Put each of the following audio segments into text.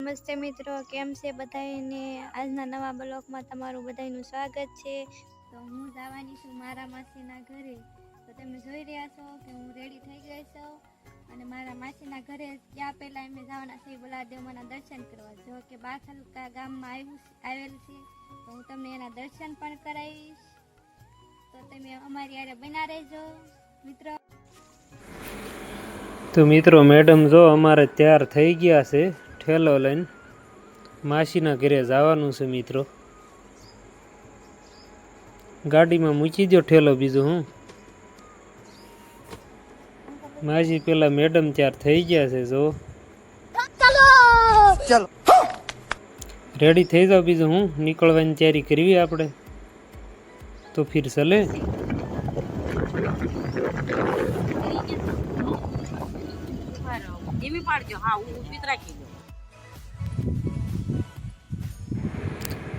નમસ્તે મિત્રો, કેમ છે બધાને? આજના નવા બ્લોગમાં તમારું બધાનું સ્વાગત છે। તો હું જવાની છું મારા માસીના ઘરે। તો તમે જોઈ રહ્યા છો કે હું રેડી થઈ ગઈ છું અને મારા માસીના ઘરે ગયા પહેલા અમે જવાના છીએ બલાદેવમાંના દર્શન કરવા। જો કે બાથલકા ગામમાં આવેલ છે, તો હું તમને એના દર્શન પણ કરાવીશ। તો તમે અમારી યારે બના રહેજો મિત્રો। તો મિત્રો મેડમ જો અમારે તૈયાર થઈ ગયા છે, ઠેલો લઈને માસીના ઘરે જવાનું છે મિત્રો। ગાડીમાં મૂકી દો ઠેલો, બીજું હું માસી પેલા મેડમ તૈયાર થઈ ગયા છે, જો ચાલો રેડી થઈ જાવ, બીજું હું નીકળવાની તૈયારી કરવી આપણે તો ફિર ચલે।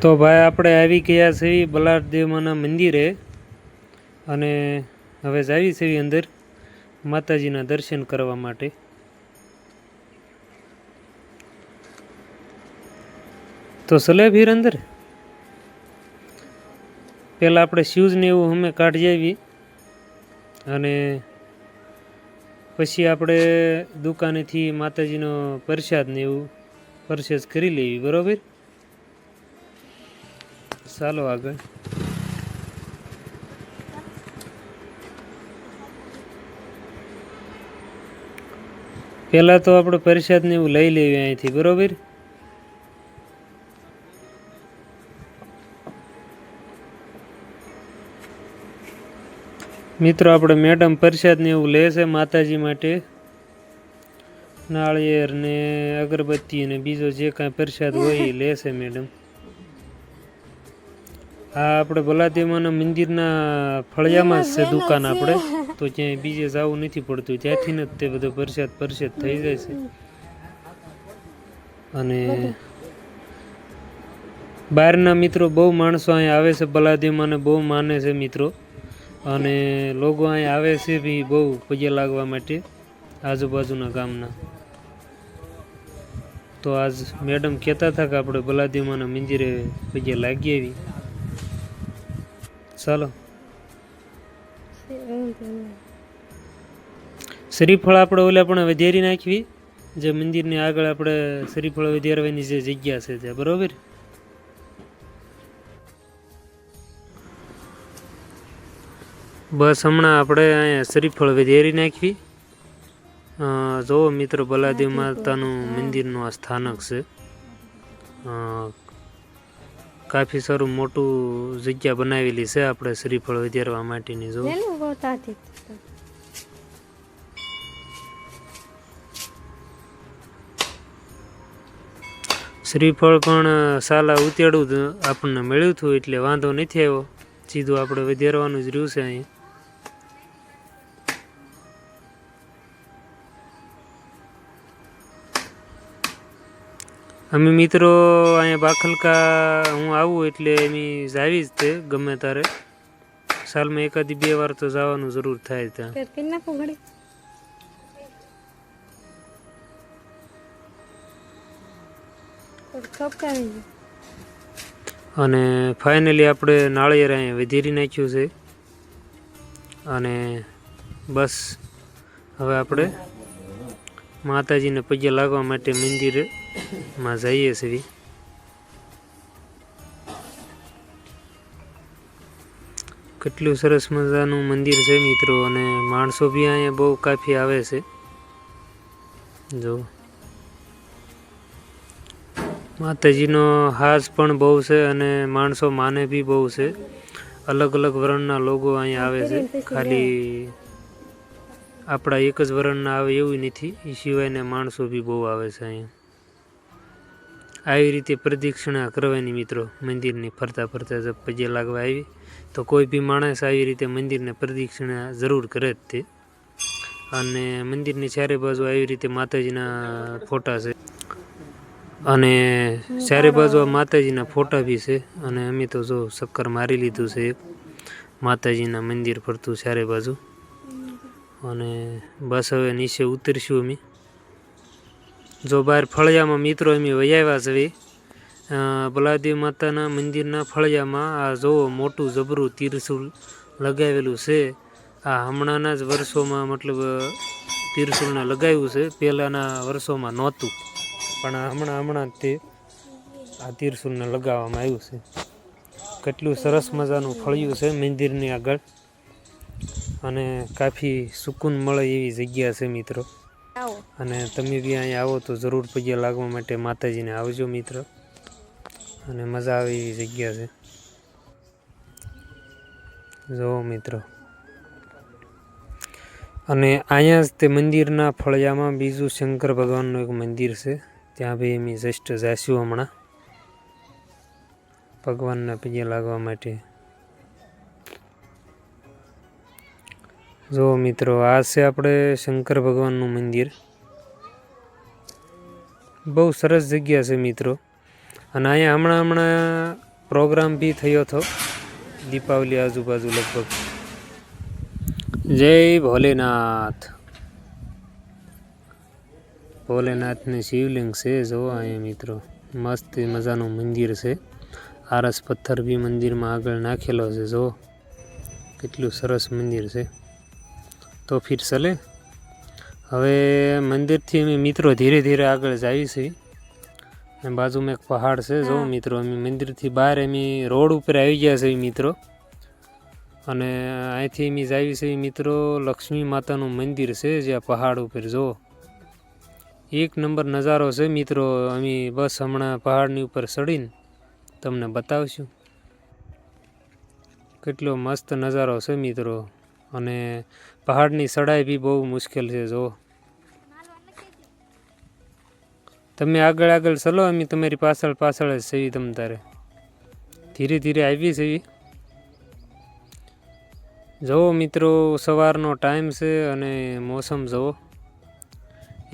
તો ભાઈ આપણે આવી ગયા છીએ બલાદેવમાંના મંદિરે અને હવે જાવી છીએ અંદર માતાજીના દર્શન કરવા માટે। તો ચલે ફિર અંદર। પહેલાં આપણે શૂઝ ને એવું અમે કાઢી આવી અને પછી આપણે દુકાનેથી માતાજીનો પ્રસાદ ને એવું પરચેસ કરી લેવી, બરાબર? ચાલો આગળ। પહેલાં તો આપણે પ્રસાદ ને એવું લઈ લેવી અહીંથી, બરાબર? મિત્રો આપણે મેડમ પ્રસાદ ને એવું લે છે માતાજી માટે, નાળિયેર ને અગરબત્તી અને બીજો જે કાંઈ પ્રસાદ હોય એ લે છે મેડમ। આ આપણે બલાદેવમાંના મંદિરના ફળિયામાં જ છે દુકાન આપણે, તો ક્યાંય બીજે જવું નથી પડતું, ત્યાંથી જ તે બધો પ્રસાદ થઈ જાય છે। અને બહારના મિત્રો બહુ માણસો અહીંયા આવે છે, બલાદેવમાંને બહુ માને છે મિત્રો, અને લોકો અહીંયા આવે છે બી બહુ પગે લાગવા માટે આજુબાજુના ગામના। તો આજ મેડમ કહેતા હતા કે આપણે બલાદેવમાંના મંદિરે પગે લાગી આવી। ચાલો શ્રીફળ આપણે ઓલા પણ વધારી નાખવી, જે મંદિરની આગળ આપણે શ્રીફળ વધારવાની જે જગ્યા છે ત્યાં, બરોબર? બસ હમણાં આપણે અહીંયા શ્રીફળ વધારી નાખવી। જુઓ મિત્રો, બલાદેવ માતાનું મંદિરનું આ સ્થાનક છે, કાફી સારું મોટું જગ્યા બનાવેલી છે આપણે શ્રીફળ વધારવા માટેની। જો શ્રીફળ પણ સાલા ઉતેડું આપણને મળ્યું હતું એટલે વાંધો નથી આવ્યો, સીધું આપણે વધારવાનું જ રહ્યું છે અહીંયા। અમે મિત્રો અહીંયા બાખલકા હું આવું એટલે એમ જાવી જ તે ગમે તારે, સાલમાં એકાદી 2 વાર તો જવાનું જરૂર થાય ત્યાં। અને ફાઇનલી આપણે નાળિયેર અહીંયા વધારી નાખ્યું છે અને બસ હવે આપણે માતાજીને પગે લાગવા માટે મંદિરમાં જઈએ છીએ। કેટલું સરસ મજાનું મંદિર છે મિત્રો, અને માણસો બી અહીંયા બહુ કાફી આવે છે। જો માતાજીનો હાસ પણ બહુ છે અને માણસો માને બી બહુ છે, અલગ અલગ વર્ણના લોકો અહીંયા આવે છે, ખાલી આપણા એક જ વર્ણના આવે એવું નથી, એ સિવાયના માણસો બી બહુ આવે છે અહીંયા। આવી રીતે પ્રદક્ષિણા કરવાની મિત્રો, મંદિરની ફરતા ફરતા જब પગે લાગવા આવી તો કોઈ બી માણસ આવી રીતે મંદિરને પ્રદક્ષિણા જરૂર કરે જ તે। અને મંદિરની ચારે બાજુ આવી રીતે માતાજીના ફોટા છે, અને ચારે બાજુ માતાજીના ફોટા બી છે, અને અમે તો જો ચક્કર મારી લીધું છે એક માતાજીના મંદિર ફરતું ચારે બાજુ। અને બસ હવે નીચે ઉતરશું અમે। જો બહાર ફળિયામાં મિત્રો અમે વૈયાવ્યા છે બલાદેવ માતાના મંદિરના ફળિયામાં આ જોવો મોટું જબરું તીરસુલ લગાવેલું છે. આ હમણાંના જ વર્ષોમાં મતલબ તીરસુલને લગાવ્યું છે, પહેલાંના વર્ષોમાં નહોતું, પણ હમણાં તે આ તીરસુલને લગાવવામાં આવ્યું છે. કેટલું સરસ મજાનું ફળિયું છે મંદિરની આગળ, અને કાફી સુકૂન મળે એવી જગ્યા છે મિત્રો. અને તમે બી અહીંયા આવો તો જરૂર પગે લાગવા માટે માતાજીને આવજો મિત્રો, અને મજા આવે એવી જગ્યા છે. જુઓ મિત્રો, અને અહીંયા જ તે મંદિરના ફળિયામાં બીજું શંકર ભગવાનનું એક મંદિર છે, ત્યાં બી અમે જસ્ટ જઈશું હમણાં ભગવાનના પગે લાગવા માટે. જો મિત્રો, આ છે આપણે શંકર ભગવાનનું મંદિર. બહુ સરસ જગ્યા છે મિત્રો. અને અહીંયા હમણાં પ્રોગ્રામ બી થયો હતો દીપાવલી આજુબાજુ લગભગ. જય ભોલેનાથ. ભોલેનાથની શિવલિંગ છે જો અહીંયા મિત્રો, મસ્ત મજાનું મંદિર છે. આરસ પથ્થર બી મંદિરમાં આગળ નાખેલો છે. જો કેટલું સરસ મંદિર છે. તો ફિર ચલે, હવે મંદિરથી અમે મિત્રો ધીરે ધીરે આગળ જઈએ છીએ. અને બાજુમાં એક પહાડ છે. જો મિત્રો, અમે મંદિરથી બહાર અમે રોડ ઉપર આવી ગયા છીએ મિત્રો, અને અહીંથી અમે જઈએ છીએ મિત્રો લક્ષ્મી માતાનું મંદિર છે જ્યાં પહાડ ઉપર. જો એક નંબર નજારો છે મિત્રો. અમે બસ હમણાં પહાડની ઉપર ચડીને તમને બતાવશું કેટલો મસ્ત નજારો છે મિત્રો. અને પહાડની ચડાઈ બી બહુ મુશ્કેલ છે. જો તમે આગળ આગળ ચલો, અમે તમારી પાછળ પાછળ જ છીએ. તમ તારે ધીરે ધીરે આવી છીએ. જુઓ મિત્રો, સવારનો ટાઈમ છે અને મોસમ જુઓ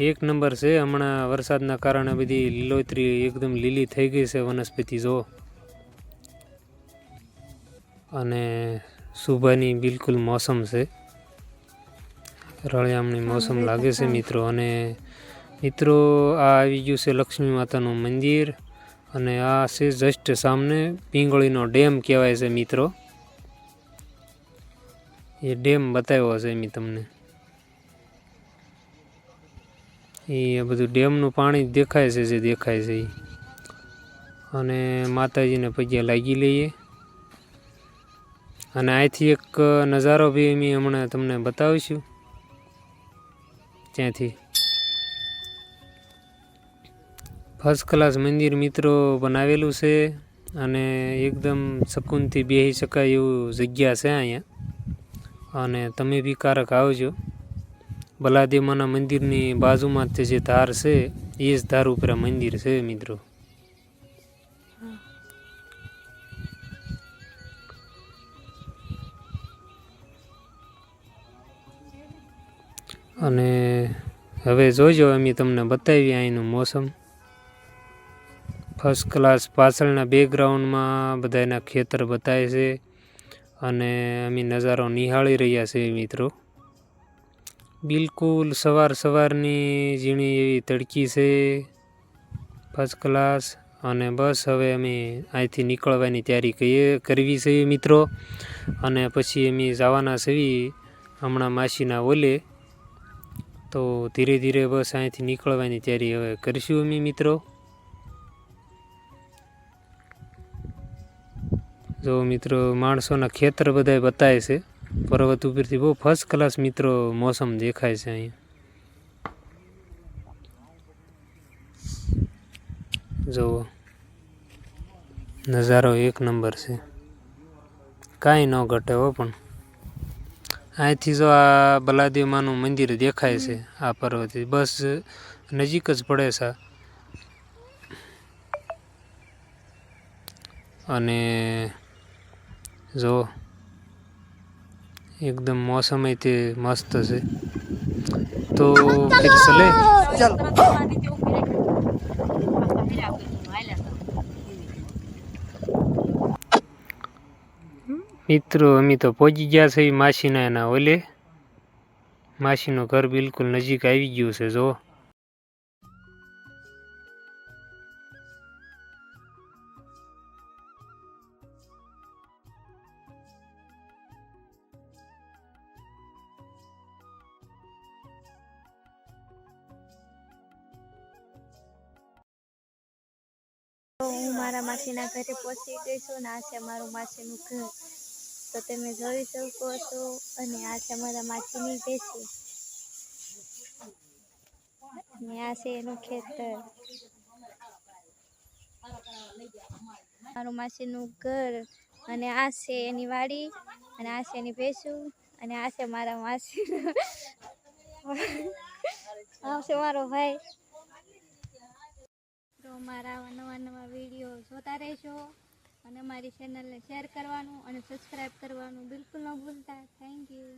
એક નંબર છે. હમણાં વરસાદના કારણે બધી લીલોતરી એકદમ લીલી થઈ ગઈ છે વનસ્પતિ. જુઓ, અને સુભાની બિલકુલ મોસમ છે, રળિયામણી મોસમ લાગે છે મિત્રો. અને મિત્રો, આ આવી ગયું છે લક્ષ્મી માતાનું મંદિર, અને આ છે જસ્ટ સામને પિંગળીનો ડેમ કહેવાય છે મિત્રો. એ ડેમ બતાવ્યો છે મેં તમને. એ બધું ડેમનું પાણી દેખાય છે, જે દેખાય છે એ. અને માતાજીને પગે લાગી લઈએ. અને અહીંથી એક નજારો બી અમે હમણાં તમને બતાવીશું. ત્યાંથી ફર્સ્ટ ક્લાસ મંદિર મિત્રો બનાવેલું છે, અને એકદમ શકૂનથી બેસી શકાય એવું જગ્યા છે અહીંયા. અને તમે બી કારક આવજો. બલાદેવમાના મંદિરની બાજુમાં તે જે ધાર છે એ જ ધાર ઉપર આ મંદિર છે મિત્રો. અને હવે જોજો, અમે તમને બતાવી અહીંનું મોસમ ફર્સ્ટ ક્લાસ. પાછળના બેકગ્રાઉન્ડમાં બધાના ખેતર બતાવે છે, અને અમે નજારો નિહાળી રહ્યા છીએ મિત્રો. બિલકુલ સવારની ઝીણી એવી તડકી છે, ફર્સ્ટ ક્લાસ. અને બસ હવે અમે અહીંથી નીકળવાની તૈયારી કરવી છે મિત્રો. અને પછી અમે જવાના છીએ હમણાં માસીના ઓલે. તો ધીરે ધીરે બસ અહીંથી નીકળવાની તૈયારી હવે કરીશું અમે મિત્રો. જો મિત્રો, માણસોના ખેતર બધા બતાવે છે પર્વત ઉપરથી. બહુ ફર્સ્ટ ક્લાસ મિત્રો મોસમ દેખાય છે અહીંયા. જુઓ, નજારો એક નંબર છે, કાંઈ ન ઘટે હો. પણ અહીંથી જો આ બલાદેવમાનું મંદિર દેખાય છે આ પર્વતથી, બસ નજીક જ પડે છે. અને જો એકદમ મોસમ તે મસ્ત છે. તો ફિર ચલે. મિત્રો, અમે તો પહોંચી ગયા છે માસીના એના ઓલે. માસીનું ઘર બિલકુલ નજીક આવી ગયું છે. જો મારા માસીના ઘરે પહોંચી ગઈ છું અને આ છે મારું માસીનું ઘર. તો તમે જોઈ શકો છો અને આ છે મારા માસીની ભેંસી અને આ છે એનું ખેતર. મારું માસીનું ઘર અને આ છે એની વાડી અને આ છે એની ભેંસું અને આ છે મારા માસી આ છે મારો ભાઈ. તો મારા નવા નવા વિડીયો જોતા રહેશો અને મારી ચેનલને શેર કરવાનું અને સબસ્ક્રાઈબ કરવાનું બિલકુલ ન ભૂલતા. Thank you.